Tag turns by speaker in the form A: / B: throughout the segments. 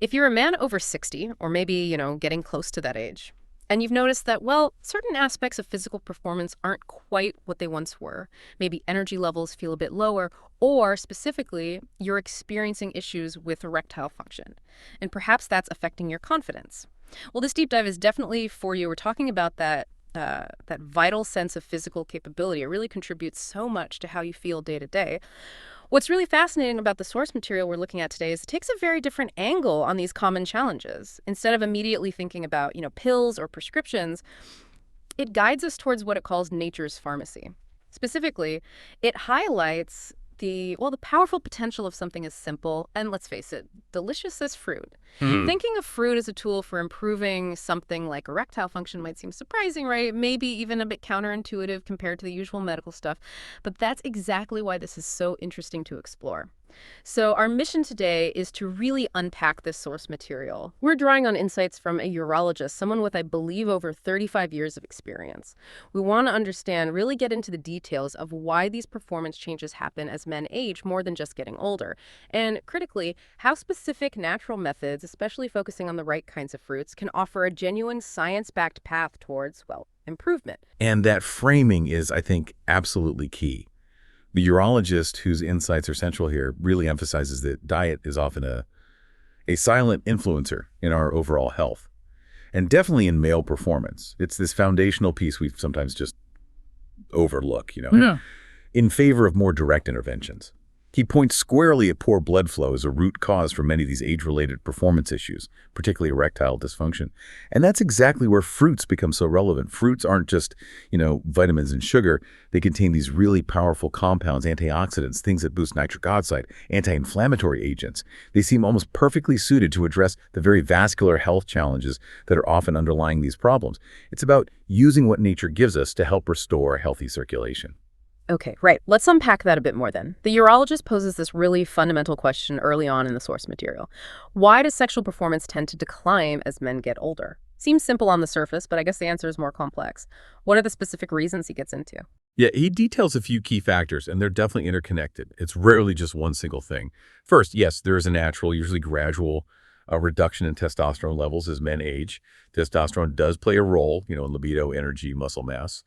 A: If you're a man over 60, or maybe, getting close to that age, and you've noticed that, well, certain aspects of physical performance aren't quite what they once were, maybe energy levels feel a bit lower, or specifically, you're experiencing issues with erectile function, and perhaps that's affecting your confidence. Well, this deep dive is definitely for you. We're talking about that vital sense of physical capability. It really contributes so much to how you feel day to day. What's really fascinating about the source material we're looking at today is it takes a very different angle on these common challenges. Instead of immediately thinking about, pills or prescriptions, it guides us towards what it calls nature's pharmacy. Specifically, it highlights the powerful potential of something as simple and, let's face it, delicious as fruit. Thinking of fruit as a tool for improving something like erectile function might seem surprising, right? Maybe even a bit counterintuitive compared to the usual medical stuff. But that's exactly why this is so interesting to explore. So our mission today is to really unpack this source material. We're drawing on insights from a urologist, someone with, I believe, over 35 years of experience. We want to understand, really get into the details of why these performance changes happen as men age more than just getting older. And critically, how specific natural methods, especially focusing on the right kinds of fruits, can offer a genuine science-backed path towards, well, improvement.
B: And that framing is, I think, absolutely key. The urologist, whose insights are central here, really emphasizes that diet is often a silent influencer in our overall health, and definitely in male performance. It's this foundational piece we sometimes just overlook,
C: Yeah.
B: in favor of more direct interventions. He points squarely at poor blood flow as a root cause for many of these age-related performance issues, particularly erectile dysfunction. And that's exactly where fruits become so relevant. Fruits aren't just, vitamins and sugar. They contain these really powerful compounds, antioxidants, things that boost nitric oxide, anti-inflammatory agents. They seem almost perfectly suited to address the very vascular health challenges that are often underlying these problems. It's about using what nature gives us to help restore healthy circulation.
A: Okay, right. Let's unpack that a bit more then. The urologist poses this really fundamental question early on in the source material. Why does sexual performance tend to decline as men get older? Seems simple on the surface, but I guess the answer is more complex. What are the specific reasons he gets into?
C: Yeah, he details a few key factors, and they're definitely interconnected. It's rarely just one single thing. First, yes, there is a natural, usually gradual, reduction in testosterone levels as men age. Testosterone does play a role, in libido, energy, muscle mass.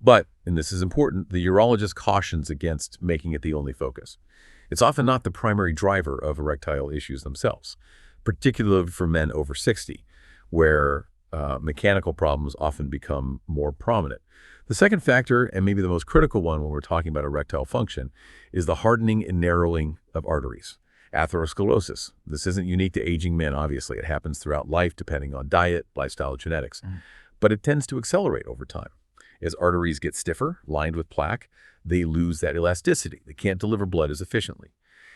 C: But, and this is important, the urologist cautions against making it the only focus. It's often not the primary driver of erectile issues themselves, particularly for men over 60, where mechanical problems often become more prominent. The second factor, and maybe the most critical one when we're talking about erectile function, is the hardening and narrowing of arteries. Atherosclerosis. This isn't unique to aging men, obviously. It happens throughout life depending on diet, lifestyle, genetics. But it tends to accelerate over time. As arteries get stiffer, lined with plaque, they lose that elasticity. They can't deliver blood as efficiently.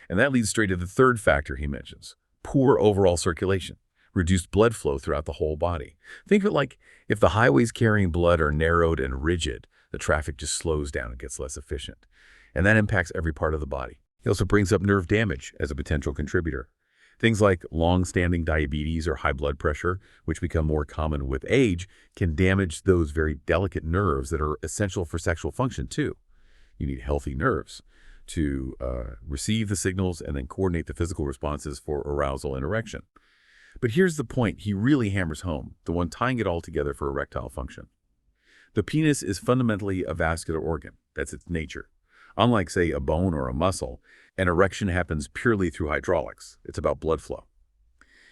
C: And that leads straight to the third factor he mentions, poor overall circulation, reduced blood flow throughout the whole body. Think of it like if the highways carrying blood are narrowed and rigid, the traffic just slows down and gets less efficient. And that impacts every part of the body. He also brings up nerve damage as a potential contributor. Things like long-standing diabetes or high blood pressure, which become more common with age, can damage those very delicate nerves that are essential for sexual function too. You need healthy nerves to receive the signals and then coordinate the physical responses for arousal and erection. But here's the point he really hammers home, the one tying it all together for erectile function. The penis is fundamentally a vascular organ. That's its nature. Unlike, say, a bone or a muscle, an erection happens purely through hydraulics. It's about blood flow.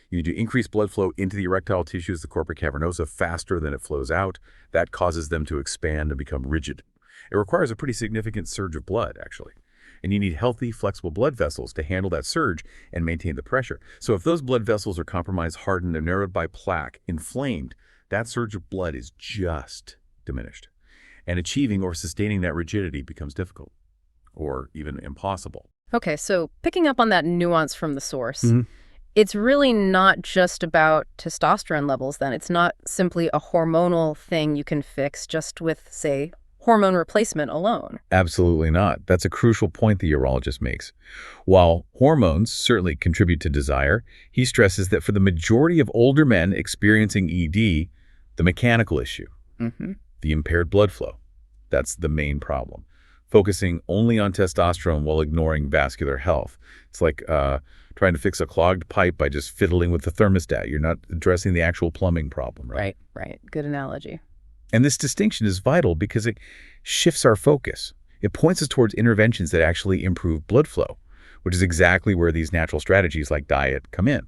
C: You need to increase blood flow into the erectile tissues, the corpora cavernosa, faster than it flows out. That causes them to expand and become rigid. It requires a pretty significant surge of blood, actually. And you need healthy, flexible blood vessels to handle that surge and maintain the pressure. So if those blood vessels are compromised, hardened, and narrowed by plaque, inflamed, that surge of blood is just diminished. And achieving or sustaining that rigidity becomes difficult or even impossible.
A: Okay, so picking up on that nuance from the source, it's really not just about testosterone levels then. It's not simply a hormonal thing you can fix just with, say, hormone replacement alone.
B: Absolutely not. That's a crucial point the urologist makes. While hormones certainly contribute to desire, he stresses that for the majority of older men experiencing ED, the mechanical issue, the impaired blood flow, that's the main problem. Focusing only on testosterone while ignoring vascular health. It's like trying to fix a clogged pipe by just fiddling with the thermostat. You're not addressing the actual plumbing problem, right?
A: Right. Good analogy.
B: And this distinction is vital because it shifts our focus. It points us towards interventions that actually improve blood flow, which is exactly where these natural strategies like diet come in.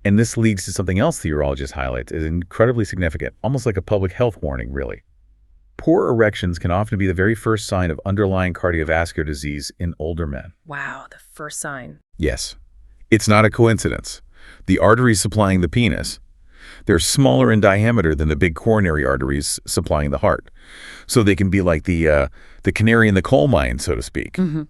B: And this leads to something else the urologist highlights as incredibly significant, almost like a public health warning, really. Poor erections can often be the very first sign of underlying cardiovascular disease in older men.
A: Wow, the first sign.
B: Yes, it's not a coincidence. The arteries supplying the penis, they're smaller in diameter than the big coronary arteries supplying the heart. So they can be like the canary in the coal mine, so to speak.
A: Mm-hmm.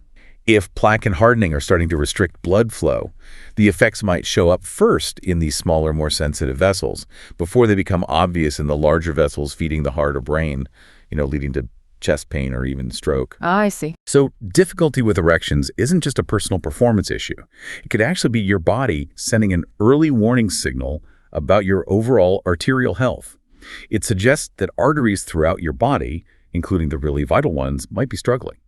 B: If plaque and hardening are starting to restrict blood flow, the effects might show up first in these smaller, more sensitive vessels before they become obvious in the larger vessels feeding the heart or brain, leading to chest pain or even stroke.
A: I see.
B: So difficulty with erections isn't just a personal performance issue. It could actually be your body sending an early warning signal about your overall arterial health. It suggests that arteries throughout your body, including the really vital ones, might be struggling.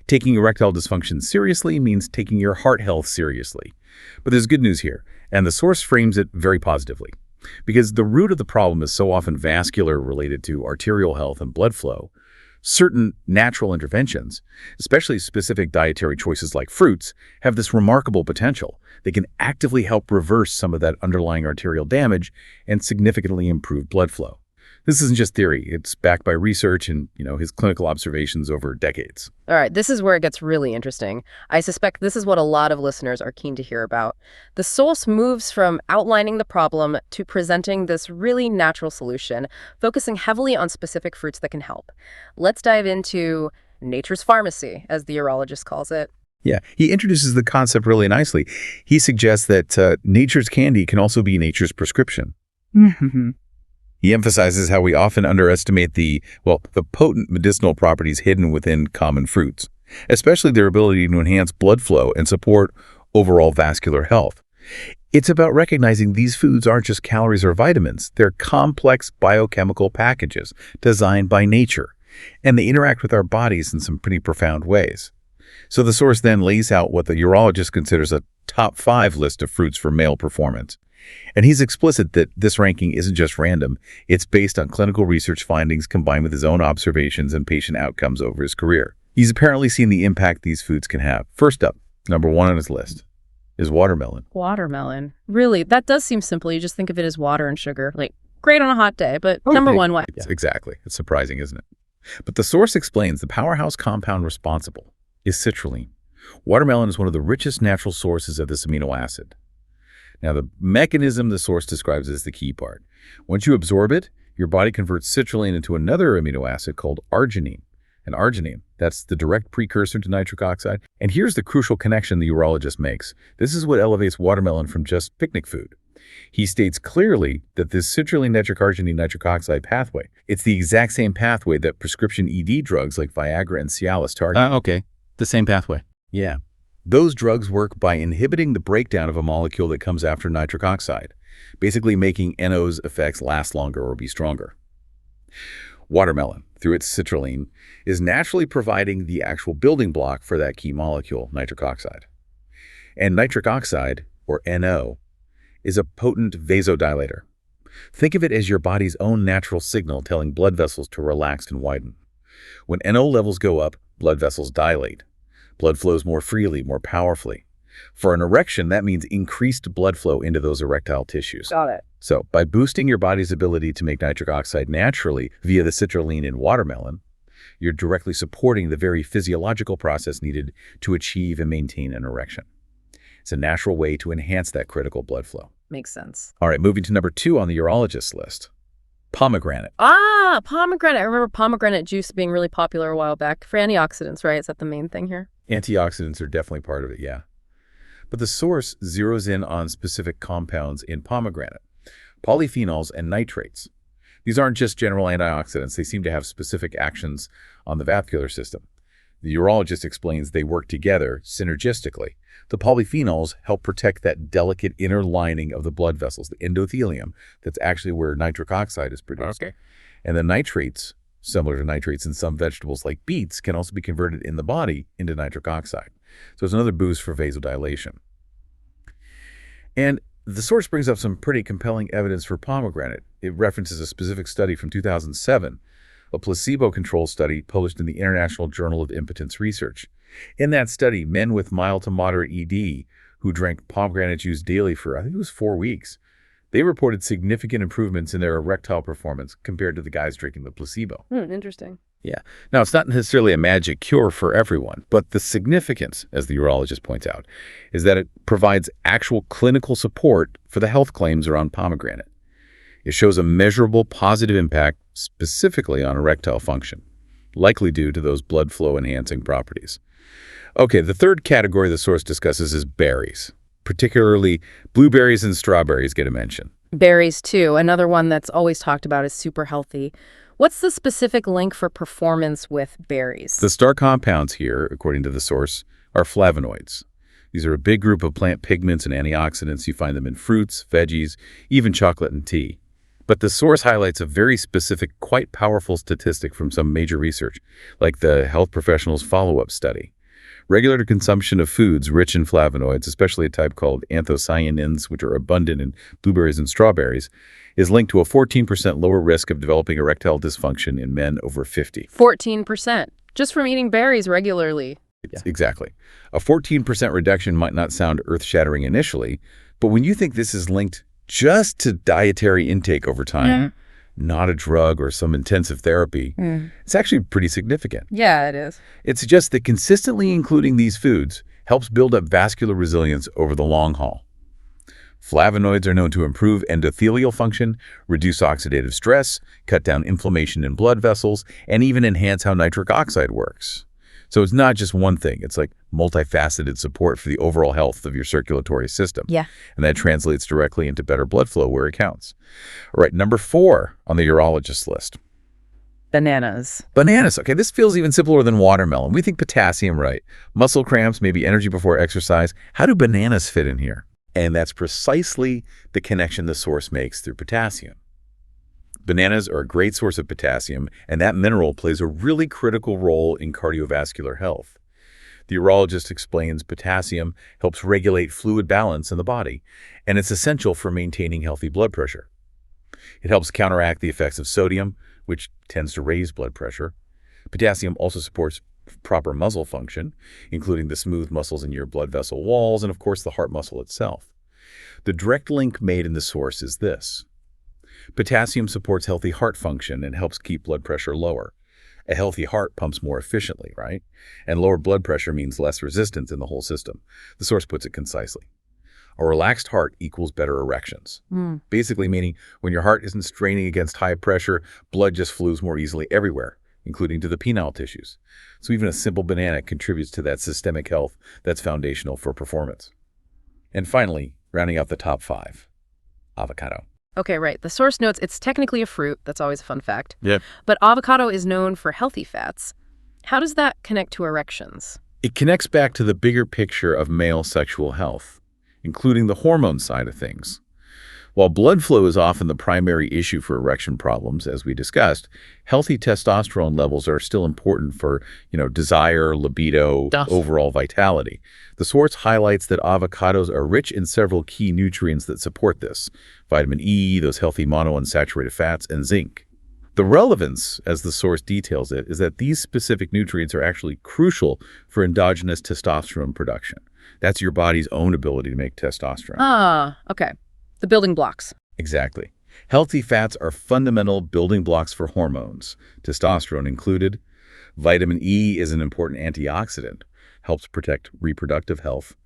B: Taking erectile dysfunction seriously means taking your heart health seriously. But there's good news here, and the source frames it very positively. Because the root of the problem is so often vascular, related to arterial health and blood flow, certain natural interventions, especially specific dietary choices like fruits, have this remarkable potential. They can actively help reverse some of that underlying arterial damage and significantly improve blood flow. This isn't just theory. It's backed by research and, his clinical observations over decades.
A: All right, this is where it gets really interesting. I suspect this is what a lot of listeners are keen to hear about. The source moves from outlining the problem to presenting this really natural solution, focusing heavily on specific fruits that can help. Let's dive into nature's pharmacy, as the urologist calls it.
B: Yeah, he introduces the concept really nicely. He suggests that nature's candy can also be nature's prescription.
A: Mm-hmm.
B: He emphasizes how we often underestimate the potent medicinal properties hidden within common fruits, especially their ability to enhance blood flow and support overall vascular health. It's about recognizing these foods aren't just calories or vitamins. They're complex biochemical packages designed by nature, and they interact with our bodies in some pretty profound ways. So the source then lays out what the urologist considers a top 5 list of fruits for male performance. And he's explicit that this ranking isn't just random. It's based on clinical research findings combined with his own observations and patient outcomes over his career. He's apparently seen the impact these foods can have. First up, number 1 on his list is watermelon.
A: Watermelon. Really, that does seem simple. You just think of it as water and sugar. Like, great on a hot day, but number 1, why?
B: Yeah, exactly. It's surprising, isn't it? But the source explains the powerhouse compound responsible is citrulline. Watermelon is one of the richest natural sources of this amino acid. Now, the mechanism the source describes is the key part. Once you absorb it, your body converts citrulline into another amino acid called arginine. And arginine, that's the direct precursor to nitric oxide. And here's the crucial connection the urologist makes. This is what elevates watermelon from just picnic food. He states clearly that this citrulline nitric arginine nitric oxide pathway, it's the exact same pathway that prescription ED drugs like Viagra and Cialis target.
C: Okay. The same pathway.
B: Yeah. Those drugs work by inhibiting the breakdown of a molecule that comes after nitric oxide, basically making NO's effects last longer or be stronger. Watermelon, through its citrulline, is naturally providing the actual building block for that key molecule, nitric oxide. And nitric oxide, or NO, is a potent vasodilator. Think of it as your body's own natural signal telling blood vessels to relax and widen. When NO levels go up, blood vessels dilate. Blood flows more freely, more powerfully. For an erection, that means increased blood flow into those erectile tissues.
A: Got it.
B: So by boosting your body's ability to make nitric oxide naturally via the citrulline in watermelon, you're directly supporting the very physiological process needed to achieve and maintain an erection. It's a natural way to enhance that critical blood flow.
A: Makes sense.
B: All right, moving to number 2 on the urologist's list. Pomegranate.
A: Pomegranate. I remember pomegranate juice being really popular a while back for antioxidants, right? Is that the main thing here?
B: Antioxidants are definitely part of it, yeah. But the source zeroes in on specific compounds in pomegranate, polyphenols and nitrates. These aren't just general antioxidants. They seem to have specific actions on the vascular system. The urologist explains they work together synergistically. The polyphenols help protect that delicate inner lining of the blood vessels, the endothelium, that's actually where nitric oxide is produced.
C: Okay.
B: And the nitrates, similar to nitrates in some vegetables like beets, can also be converted in the body into nitric oxide. So it's another boost for vasodilation. And the source brings up some pretty compelling evidence for pomegranate. It references a specific study from 2007, a placebo-controlled study published in the International Journal of Impotence Research. In that study, men with mild to moderate ED who drank pomegranate juice daily for, I think it was 4 weeks, they reported significant improvements in their erectile performance compared to the guys drinking the placebo.
A: Interesting.
B: Yeah. Now, it's not necessarily a magic cure for everyone, but the significance, as the urologist points out, is that it provides actual clinical support for the health claims around pomegranate. It shows a measurable positive impact specifically on erectile function, likely due to those blood flow enhancing properties. Okay, the third category the source discusses is berries. Particularly blueberries and strawberries get a mention.
A: Berries, too. Another one that's always talked about as super healthy. What's the specific link for performance with berries?
B: The star compounds here, according to the source, are flavonoids. These are a big group of plant pigments and antioxidants. You find them in fruits, veggies, even chocolate and tea. But the source highlights a very specific, quite powerful statistic from some major research, like the Health Professionals Follow-Up Study. Regular consumption of foods rich in flavonoids, especially a type called anthocyanins, which are abundant in blueberries and strawberries, is linked to a 14% lower risk of developing erectile dysfunction in men over 50.
A: 14%, just from eating berries regularly.
B: Yeah. Exactly. A 14% reduction might not sound earth-shattering initially, but when you think this is linked just to dietary intake over time, not a drug or some intensive therapy, it's actually pretty significant.
A: Yeah, it is.
B: It suggests that consistently including these foods helps build up vascular resilience over the long haul. Flavonoids are known to improve endothelial function, reduce oxidative stress, cut down inflammation in blood vessels, and even enhance how nitric oxide works. So it's not just one thing. It's like multifaceted support for the overall health of your circulatory system.
A: Yeah.
B: And that translates directly into better blood flow where it counts. All right, number 4 on the urologist list.
A: Bananas.
B: Bananas. Okay, this feels even simpler than watermelon. We think potassium, right? Muscle cramps, maybe energy before exercise. How do bananas fit in here? And that's precisely the connection the source makes through potassium. Bananas are a great source of potassium, and that mineral plays a really critical role in cardiovascular health. The urologist explains potassium helps regulate fluid balance in the body, and it's essential for maintaining healthy blood pressure. It helps counteract the effects of sodium, which tends to raise blood pressure. Potassium also supports proper muscle function, including the smooth muscles in your blood vessel walls and, of course, the heart muscle itself. The direct link made in the source is this. Potassium supports healthy heart function and helps keep blood pressure lower. A healthy heart pumps more efficiently, right? And lower blood pressure means less resistance in the whole system. The source puts it concisely. A relaxed heart equals better erections. Basically meaning when your heart isn't straining against high pressure, blood just flows more easily everywhere, including to the penile tissues. So even a simple banana contributes to that systemic health that's foundational for performance. And finally, rounding out the top 5, avocado.
A: Okay, right. The source notes it's technically a fruit. That's always a fun fact.
B: Yeah.
A: But avocado is known for healthy fats. How does that connect to erections?
B: It connects back to the bigger picture of male sexual health, including the hormone side of things. While blood flow is often the primary issue for erection problems, as we discussed, healthy testosterone levels are still important for, desire, libido, overall vitality. The source highlights that avocados are rich in several key nutrients that support this: vitamin E, those healthy monounsaturated fats, and zinc. The relevance, as the source details it, is that these specific nutrients are actually crucial for endogenous testosterone production. That's your body's own ability to make testosterone.
A: Okay. The building blocks.
B: Exactly. Healthy fats are fundamental building blocks for hormones, testosterone included. Vitamin E is an important antioxidant, helps protect reproductive health.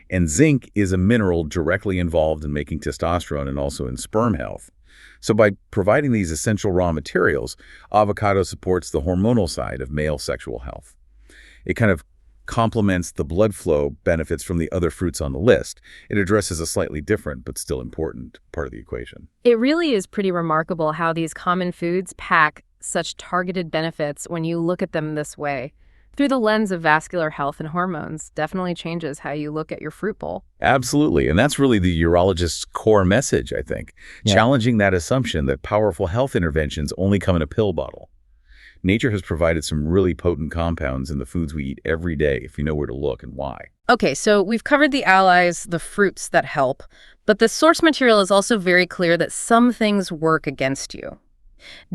B: And zinc is a mineral directly involved in making testosterone and also in sperm health. So by providing these essential raw materials, avocado supports the hormonal side of male sexual health. It kind of complements the blood flow benefits from the other fruits on the list. It addresses a slightly different but still important part of the equation.
A: It really is pretty remarkable how these common foods pack such targeted benefits when you look at them this way. Through the lens of vascular health and hormones, definitely changes how you look at your fruit bowl.
B: Absolutely. And that's really the urologist's core message, I think. Yeah. Challenging that assumption that powerful health interventions only come in a pill bottle. Nature has provided some really potent compounds in the foods we eat every day if you know where to look and why.
A: Okay, so we've covered the allies, the fruits that help, but the source material is also very clear that some things work against you.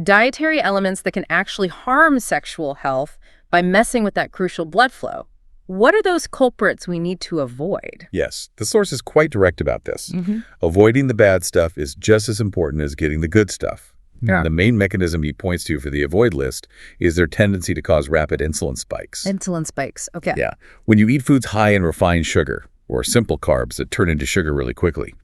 A: Dietary elements that can actually harm sexual health by messing with that crucial blood flow. What are those culprits we need to avoid?
B: Yes, the source is quite direct about this.
A: Mm-hmm.
B: Avoiding the bad stuff is just as important as getting the good stuff.
A: Yeah.
B: The main mechanism he points to for the avoid list is their tendency to cause rapid insulin spikes.
A: Insulin spikes, okay.
B: Yeah. When you eat foods high in refined sugar or simple carbs that turn into sugar really quickly,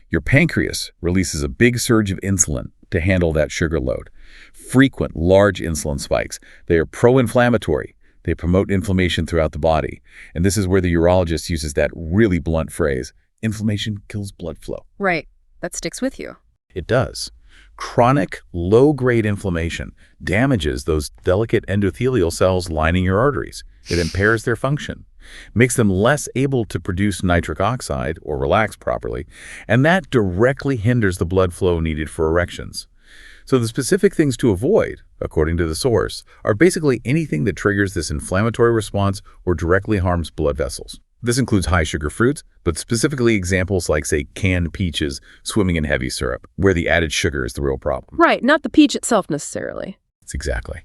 B: your pancreas releases a big surge of insulin to handle that sugar load. Frequent, large insulin spikes. They are pro-inflammatory. They promote inflammation throughout the body. And this is where the urologist uses that really blunt phrase, inflammation kills blood flow.
A: Right. That sticks with you.
B: It does. Chronic, low-grade inflammation damages those delicate endothelial cells lining your arteries. It impairs their function, makes them less able to produce nitric oxide or relax properly, and that directly hinders the blood flow needed for erections. So the specific things to avoid, according to the source, are basically anything that triggers this inflammatory response or directly harms blood vessels. This includes high-sugar fruits, but specifically examples like, say, canned peaches swimming in heavy syrup, where the added sugar is the real problem.
A: Right, not the peach itself necessarily.
B: It's exactly.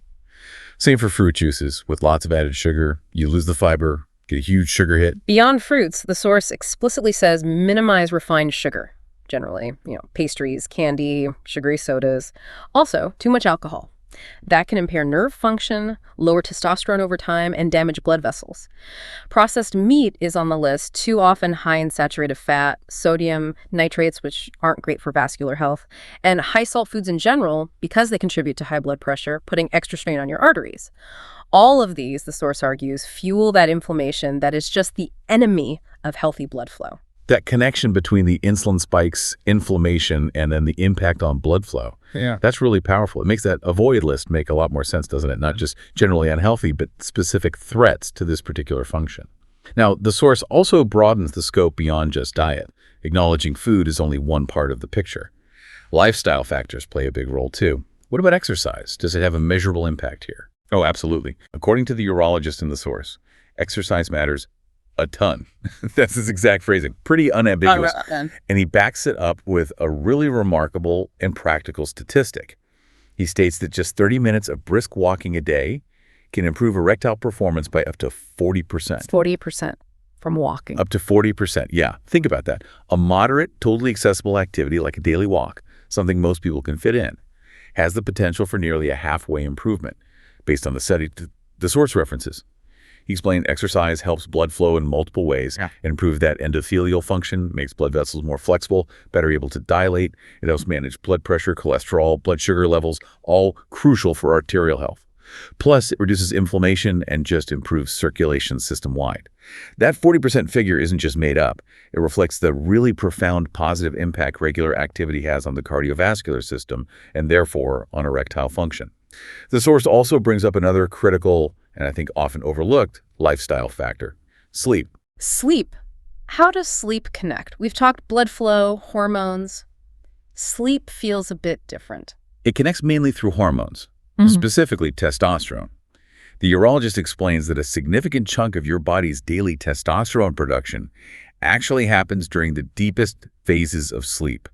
B: Same for fruit juices. With lots of added sugar, you lose the fiber, get a huge sugar hit.
A: Beyond fruits, the source explicitly says minimize refined sugar. Generally, pastries, candy, sugary sodas. Also, too much alcohol. That can impair nerve function, lower testosterone over time, and damage blood vessels. Processed meat is on the list, too often high in saturated fat, sodium, nitrates, which aren't great for vascular health, and high-salt foods in general, because they contribute to high blood pressure, putting extra strain on your arteries. All of these, the source argues, fuel that inflammation that is just the enemy of healthy blood flow.
B: That connection between the insulin spikes, inflammation, and then the impact on blood flow. Yeah. That's really powerful. It makes that avoid list make a lot more sense, doesn't it? Not just generally unhealthy, but specific threats to this particular function. Now, the source also broadens the scope beyond just diet, acknowledging food is only one part of the picture. Lifestyle factors play a big role too. What about exercise? Does it have a measurable impact here? Oh, absolutely. According to the urologist in the source, exercise matters a ton. That's his exact phrasing. Pretty unambiguous. And he backs it up with a really remarkable and practical statistic. He states that just 30 minutes of brisk walking a day can improve erectile performance by up to 40%.
A: 40% from walking.
B: Up to 40%. Yeah. Think about that. A moderate, totally accessible activity like a daily walk, something most people can fit in, has the potential for nearly a halfway improvement based on the study the source references. He explained exercise helps blood flow in multiple ways, improve that endothelial function, makes blood vessels more flexible, better able to dilate. It helps manage blood pressure, cholesterol, blood sugar levels, all crucial for arterial health. Plus, it reduces inflammation and just improves circulation system-wide. That 40% figure isn't just made up. It reflects the really profound positive impact regular activity has on the cardiovascular system and therefore on erectile function. The source also brings up another critical and I think often overlooked lifestyle factor: sleep.
A: Sleep. How does sleep connect? We've talked blood flow, hormones. Sleep feels a bit different.
B: It connects mainly through hormones, specifically testosterone. The urologist explains that a significant chunk of your body's daily testosterone production actually happens during the deepest phases of sleep: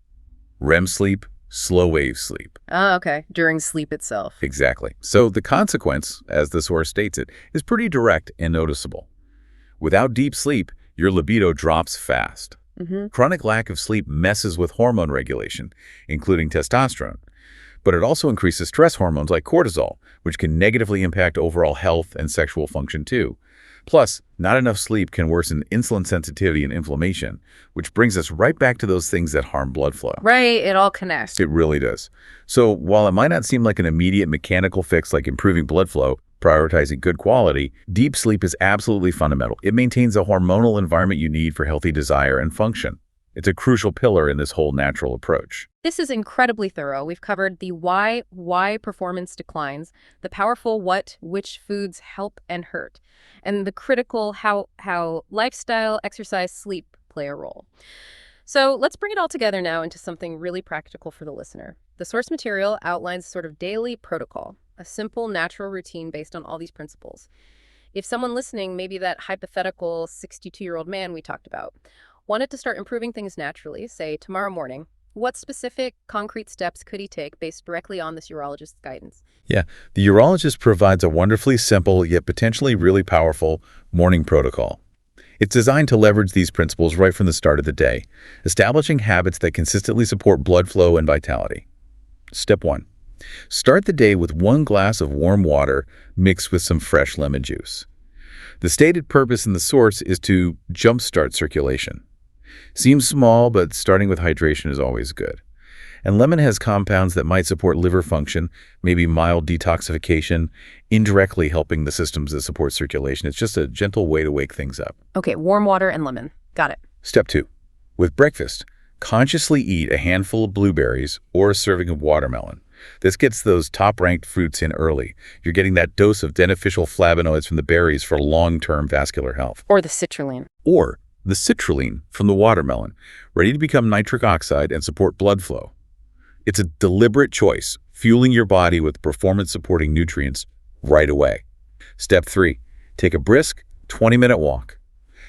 B: REM sleep, slow wave sleep.
A: Oh, okay. During sleep itself.
B: Exactly. So the consequence, as the source states it, is pretty direct and noticeable. Without deep sleep, your libido drops fast. Chronic lack of sleep messes with hormone regulation, including testosterone. But it also increases stress hormones like cortisol, which can negatively impact overall health and sexual function too. Plus, not enough sleep can worsen insulin sensitivity and inflammation, which brings us right back to those things that harm blood flow.
A: Right, it all connects.
B: It really does. So while it might not seem like an immediate mechanical fix like improving blood flow, prioritizing good quality, deep sleep is absolutely fundamental. It maintains a hormonal environment you need for healthy desire and function. It's a crucial pillar in this whole natural approach.
A: This is incredibly thorough. We've covered the why performance declines, the powerful what, which foods help and hurt, and the critical how lifestyle, exercise, sleep play a role. So let's bring it all together now into something really practical for the listener. The source material outlines sort of daily protocol. a simple, natural routine based on all these principles. If someone listening, maybe that hypothetical 62-year-old man we talked about, wanted to start improving things naturally, say tomorrow morning, what specific, concrete steps could he take based directly on this urologist's guidance?
B: Yeah, the urologist provides a wonderfully simple yet potentially really powerful morning protocol. It's designed to leverage these principles right from the start of the day, establishing habits that consistently support blood flow and vitality. Step 1. Start the day with 1 glass of warm water mixed with some fresh lemon juice. The stated purpose in the source is to jumpstart circulation. Seems small, but starting with hydration is always good. And lemon has compounds that might support liver function, maybe mild detoxification, indirectly helping the systems that support circulation. It's just a gentle way to wake things up.
A: Okay, warm water and lemon. Got it.
B: Step 2. With breakfast, consciously eat a handful of blueberries or a serving of watermelon. This gets those top-ranked fruits in early. You're getting that dose of beneficial flavonoids from the berries for long-term vascular health.
A: Or the citrulline.
B: Or the citrulline from the watermelon, ready to become nitric oxide and support blood flow. It's a deliberate choice, fueling your body with performance-supporting nutrients right away. Step 3. Take a brisk, 20-minute walk.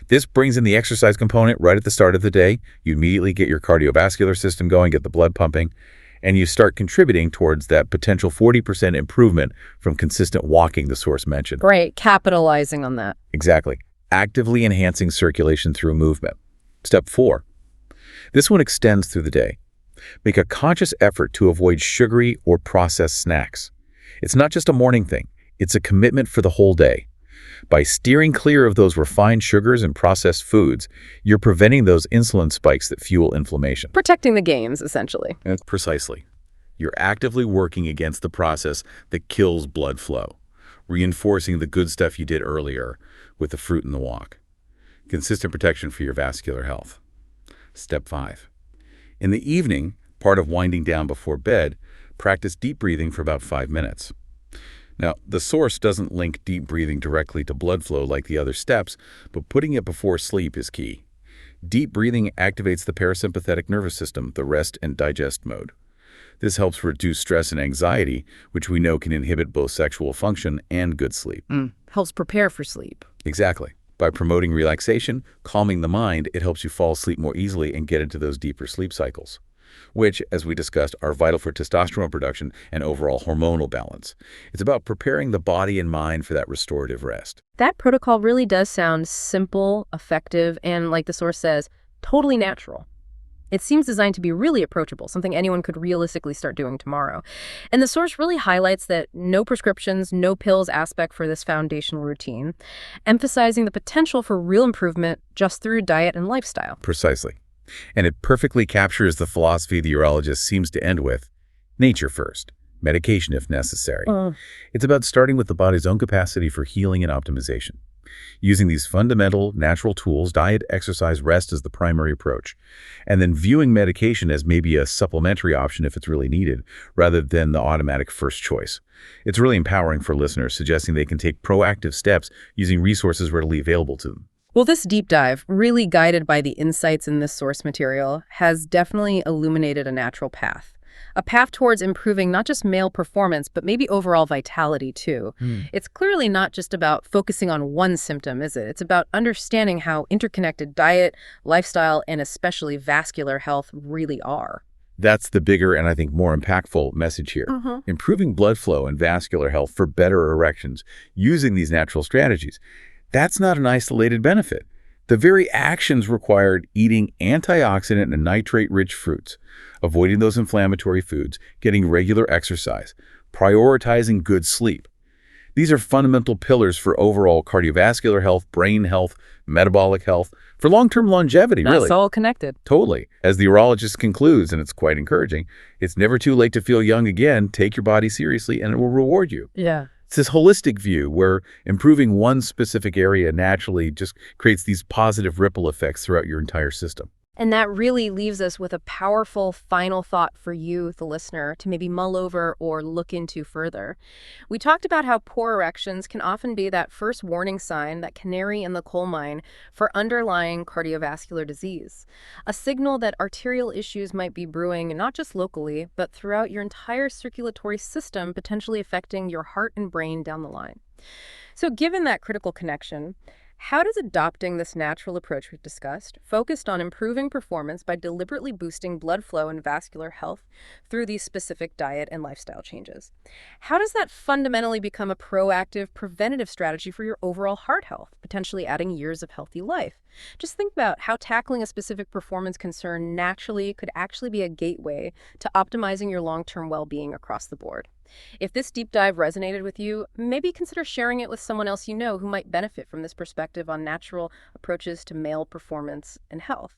B: This brings in the exercise component right at the start of the day. You immediately get your cardiovascular system going, get the blood pumping, and you start contributing towards that potential 40% improvement from consistent walking the source mentioned.
A: Great, capitalizing on that.
B: Exactly. Actively enhancing circulation through movement. Step 4. This one extends through the day. Make a conscious effort to avoid sugary or processed snacks. It's not just a morning thing. It's a commitment for the whole day. By steering clear of those refined sugars and processed foods, you're preventing those insulin spikes that fuel inflammation.
A: Protecting the gains, essentially.
B: Precisely. You're actively working against the process that kills blood flow, reinforcing the good stuff you did earlier with the fruit and the walk. Consistent protection for your vascular health. Step 5. In the evening, part of winding down before bed, practice deep breathing for about 5 minutes. Now, the source doesn't link deep breathing directly to blood flow like the other steps, but putting it before sleep is key. Deep breathing activates the parasympathetic nervous system, the rest and digest mode. This helps reduce stress and anxiety, which we know can inhibit both sexual function and good sleep.
A: Helps prepare for sleep.
B: Exactly. By promoting relaxation, calming the mind, it helps you fall asleep more easily and get into those deeper sleep cycles, which, as we discussed, are vital for testosterone production and overall hormonal balance. It's about preparing the body and mind for that restorative rest.
A: That protocol really does sound simple, effective, and, like the source says, totally natural. It seems designed to be really approachable, something anyone could realistically start doing tomorrow. And the source really highlights that no prescriptions, no pills aspect for this foundational routine, emphasizing the potential for real improvement just through diet and lifestyle.
B: Precisely. And it perfectly captures the philosophy the urologist seems to end with: nature first, medication if necessary. It's about starting with the body's own capacity for healing and optimization. Using these fundamental, natural tools, diet, exercise, rest as the primary approach, and then viewing medication as maybe a supplementary option if it's really needed, rather than the automatic first choice. It's really empowering for listeners, suggesting they can take proactive steps using resources readily available to them.
A: Well, this deep dive, really guided by the insights in this source material, has definitely illuminated a natural path. A path towards improving not just male performance, but maybe overall vitality, too. It's clearly not just about focusing on one symptom, is it? It's about understanding how interconnected diet, lifestyle, and especially vascular health really are.
B: That's the bigger and I think more impactful message here. Improving blood flow and vascular health for better erections using these natural strategies. That's not an isolated benefit. The very actions required: eating antioxidant and nitrate-rich fruits, avoiding those inflammatory foods, getting regular exercise, prioritizing good sleep. These are fundamental pillars for overall cardiovascular health, brain health, metabolic health, for long-term longevity, really.
A: That's all connected.
B: Totally. As the urologist concludes, and it's quite encouraging, it's never too late to feel young again. Take your body seriously and it will reward you.
A: Yeah.
B: It's this holistic view where improving one specific area naturally just creates these positive ripple effects throughout your entire system.
A: And that really leaves us with a powerful final thought for you, the listener, to maybe mull over or look into further. We talked about how poor erections can often be that first warning sign, that canary in the coal mine for underlying cardiovascular disease, a signal that arterial issues might be brewing not just locally, but throughout your entire circulatory system, potentially affecting your heart and brain down the line. So, given that critical connection, how does adopting this natural approach we've discussed, focused on improving performance by deliberately boosting blood flow and vascular health through these specific diet and lifestyle changes, how does that fundamentally become a proactive, preventative strategy for your overall heart health, potentially adding years of healthy life? Just think about how tackling a specific performance concern naturally could actually be a gateway to optimizing your long-term well-being across the board. If this deep dive resonated with you, maybe consider sharing it with someone else you know who might benefit from this perspective on natural approaches to male performance and health.